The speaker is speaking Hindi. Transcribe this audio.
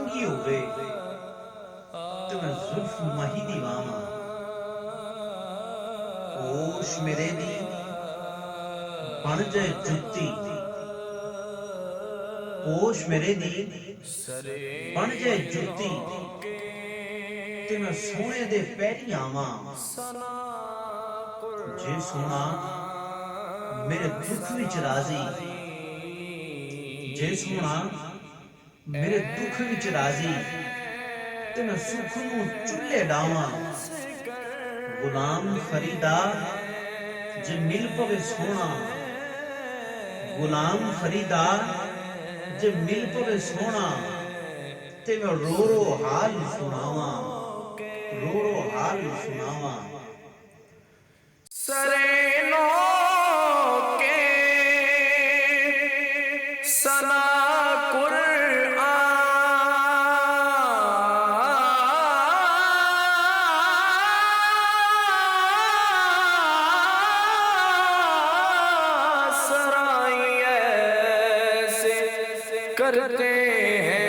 कंगी होवे ते मैं जुल्फ माही दी वावां। होश मेरे दी बन जाए जुत्ती, होश मेरे दी बन जाए जुत्ती ते मैं सोने दे पैरी आवां। जे सोना मेरे दुख विच राजी, जे सोना मेरे दुख विच राजी ते मैं सुख नूं चुल्हे डावां। गुलाम फरीदा जे मिल पवे सोना, गुलाम फरीदा जे मिल पवे सोना ते मैं रो रो हाल सुनावां, रो रो हाल सुनावां। सरेनो के सना करते हैं